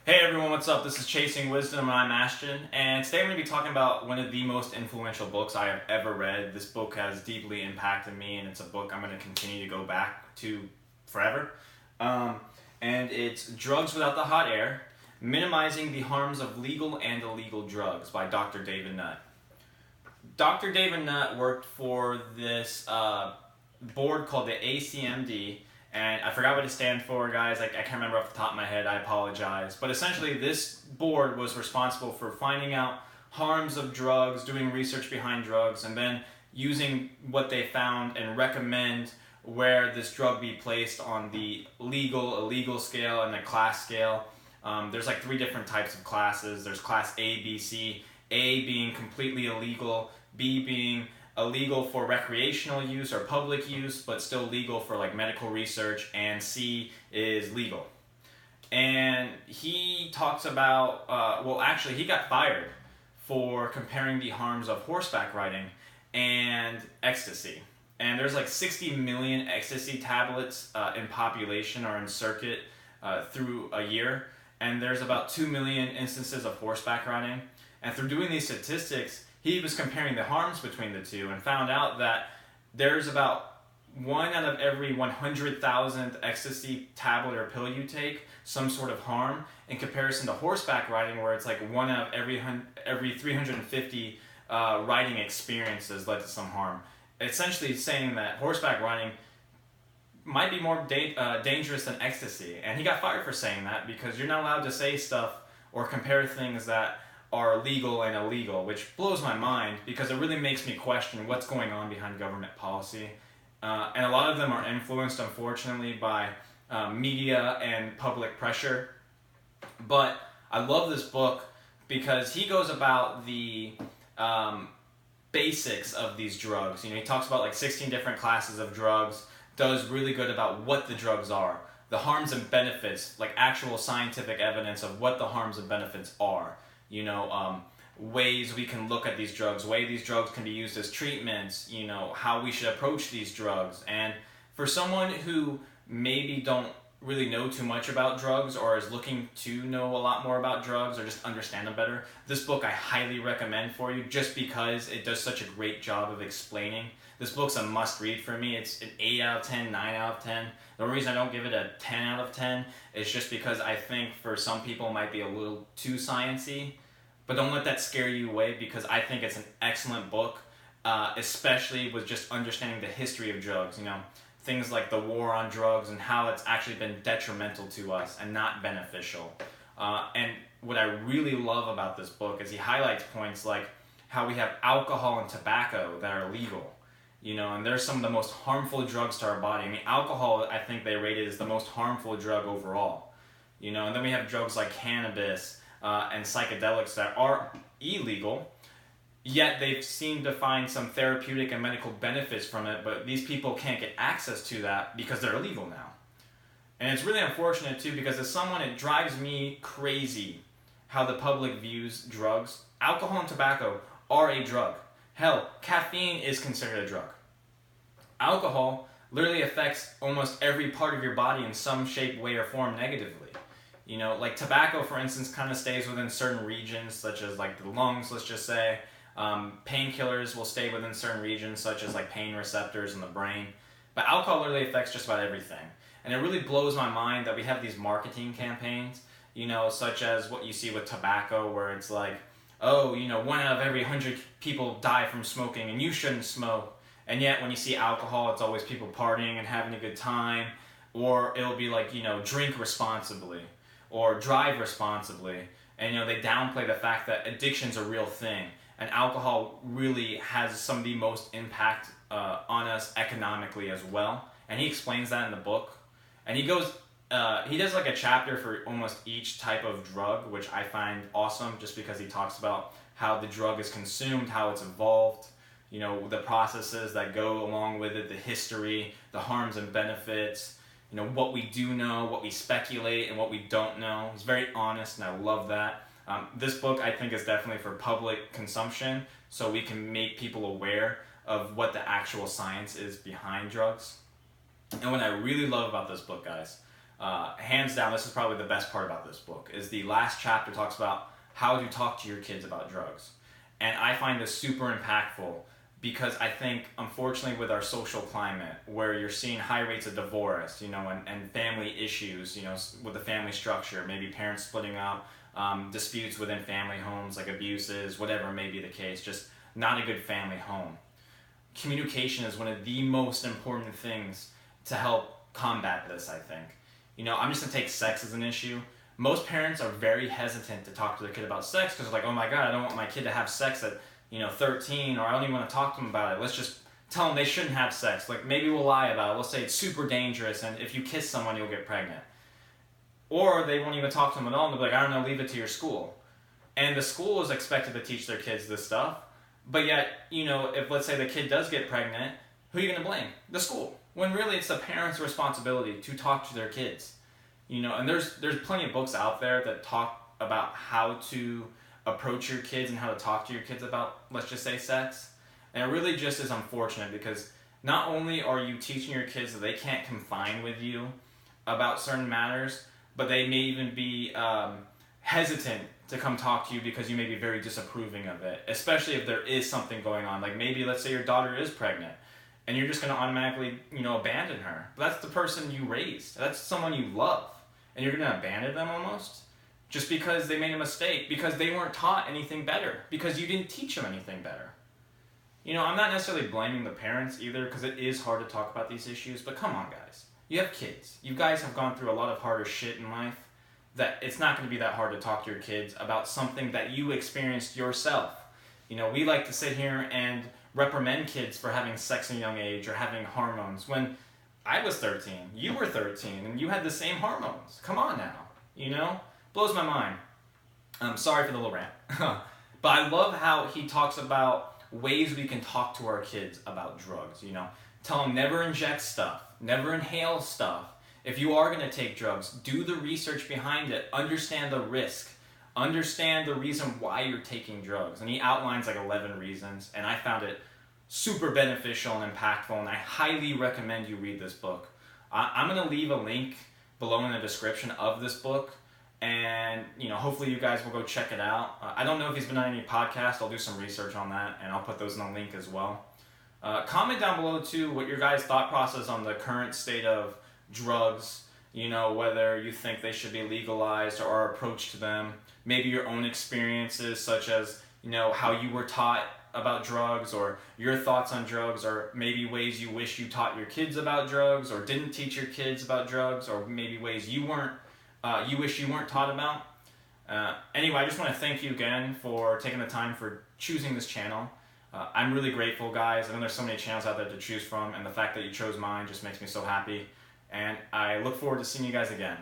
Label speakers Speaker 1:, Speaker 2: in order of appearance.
Speaker 1: Hey everyone, what's up? This is Chasing Wisdom and I'm Ashton, and today I'm going to be talking about one of the most influential books I have ever read. This book has deeply impacted me, and it's a book I'm going to continue to go back to forever. And it's Drugs Without the Hot Air, Minimizing the Harms of Legal and Illegal Drugs by Dr. David Nutt. Dr. David Nutt worked for this board called the ACMD, and I forgot what it stands for, guys. I can't remember off the top of my head. I apologize. But essentially, this board was responsible for finding out harms of drugs, doing research behind drugs, and then using what they found and recommend where this drug be placed on the legal, illegal scale and the class scale. There's like 3 different types of classes. There's class A, B, C. A being completely illegal, B being illegal for recreational use or public use, but still legal for like medical research, and C is legal. And he talks about, actually he got fired for comparing the harms of horseback riding and ecstasy. And there's like 60 million ecstasy tablets in population or in circuit through a year. And there's about 2 million instances of horseback riding. And through doing these statistics, he was comparing the harms between the two and found out that there's about 1 out of every 100,000 ecstasy tablet or pill you take some sort of harm, in comparison to horseback riding, where it's like 1 out of every 350 riding experiences led to some harm. Essentially saying that horseback riding might be more dangerous than ecstasy. And he got fired for saying that, because you're not allowed to say stuff or compare things that are legal and illegal, which blows my mind, because it really makes me question what's going on behind government policy. And a lot of them are influenced, unfortunately, by media and public pressure. But I love this book because he goes about the basics of these drugs. You know, he talks about like 16 different classes of drugs, does really good about what the drugs are, the harms and benefits, like actual scientific evidence of what the harms and benefits are. You know, ways we can look at these drugs, way these drugs can be used as treatments, you know, how we should approach these drugs. And for someone who maybe don't really know too much about drugs, or is looking to know a lot more about drugs or just understand them better, this book I highly recommend for you, just because it does such a great job of explaining. This book's a must read for me. It's an 8 out of 10, 9 out of 10. The reason I don't give it a 10 out of 10 is just because I think for some people it might be a little too sciencey. But don't let that scare you away, because I think it's an excellent book, especially with just understanding the history of drugs. You know, things like the war on drugs and how it's actually been detrimental to us and not beneficial. And what I really love about this book is he highlights points like how we have alcohol and tobacco that are legal. You know, and they're some of the most harmful drugs to our body. I mean, alcohol, I think they rate it as the most harmful drug overall. You know, and then we have drugs like cannabis, and psychedelics that are illegal, yet they've seemed to find some therapeutic and medical benefits from it, but these people can't get access to that because they're illegal now. And it's really unfortunate too, because as someone, it drives me crazy how the public views drugs. Alcohol and tobacco are a drug. Hell, caffeine is considered a drug. Alcohol literally affects almost every part of your body in some shape, way, or form negatively. You know, like tobacco, for instance, kind of stays within certain regions, such as like the lungs, let's just say. Painkillers will stay within certain regions, such as like pain receptors in the brain. But alcohol literally affects just about everything. And it really blows my mind that we have these marketing campaigns, you know, such as what you see with tobacco, where it's like, oh, you know, 1 out of every 100 people die from smoking, and you shouldn't smoke. And yet when you see alcohol, it's always people partying and having a good time. Or it'll be like, you know, drink responsibly, or drive responsibly. And, you know, they downplay the fact that addiction's a real thing. And alcohol really has some of the most impact on us economically as well. And he explains that in the book. And he does like a chapter for almost each type of drug, which I find awesome, just because he talks about how the drug is consumed, how it's evolved, you know, the processes that go along with it, the history, the harms and benefits, you know, what we do know, what we speculate, and what we don't know. It's very honest, and I love that. This book, I think, is definitely for public consumption, so we can make people aware of what the actual science is behind drugs. And what I really love about this book, guys, Hands down, this is probably the best part about this book, is the last chapter talks about how to talk to your kids about drugs. And I find this super impactful because I think, unfortunately, with our social climate, where you're seeing high rates of divorce, and family issues, with the family structure, maybe parents splitting up, disputes within family homes, like abuses, whatever may be the case, just not a good family home. Communication is one of the most important things to help combat this, I think. I'm just going to take sex as an issue. Most parents are very hesitant to talk to their kid about sex because they're like, oh my God, I don't want my kid to have sex at 13, or I don't even want to talk to them about it. Let's just tell them they shouldn't have sex. Like, maybe we'll lie about it. We'll say it's super dangerous, and if you kiss someone, you'll get pregnant. Or they won't even talk to them at all, and they'll be like, I don't know, leave it to your school. And the school is expected to teach their kids this stuff. But yet, if let's say the kid does get pregnant, who are you going to blame? The school. When really it's the parents' responsibility to talk to their kids. And there's plenty of books out there that talk about how to approach your kids and how to talk to your kids about, let's just say, sex. And it really just is unfortunate because not only are you teaching your kids that they can't confide with you about certain matters, but they may even be hesitant to come talk to you because you may be very disapproving of it, especially if there is something going on. Like, maybe, let's say your daughter is pregnant and you're just going to automatically, abandon her. But that's the person you raised. That's someone you love. And you're going to abandon them almost just because they made a mistake, because they weren't taught anything better, because you didn't teach them anything better. I'm not necessarily blaming the parents either, because it is hard to talk about these issues, but come on, guys. You have kids. You guys have gone through a lot of harder shit in life, that it's not going to be that hard to talk to your kids about something that you experienced yourself. We like to sit here and reprimand kids for having sex at a young age or having hormones. When I was 13, you were 13, and you had the same hormones. Come on now, Blows my mind. I'm sorry for the little rant. But I love how he talks about ways we can talk to our kids about drugs, Tell them never inject stuff, never inhale stuff. If you are going to take drugs, do the research behind it. Understand the risk. Understand the reason why you're taking drugs. And he outlines like 11 reasons, and I found it super beneficial and impactful, and I highly recommend you read this book. I'm going to leave a link below in the description of this book, and hopefully you guys will go check it out. I don't know if he's been on any podcast. I'll do some research on that, and I'll put those in the link as well. Comment down below too what your guys' thought process on the current state of drugs, whether you think they should be legalized or our approach to them, maybe your own experiences, such as how you were taught about drugs, or your thoughts on drugs, or maybe ways you wish you taught your kids about drugs or didn't teach your kids about drugs, or maybe ways you wish you weren't taught about. Anyway, I just want to thank you again for taking the time for choosing this channel. I'm really grateful, guys. I know there's so many channels out there to choose from, and the fact that you chose mine just makes me so happy. And I look forward to seeing you guys again.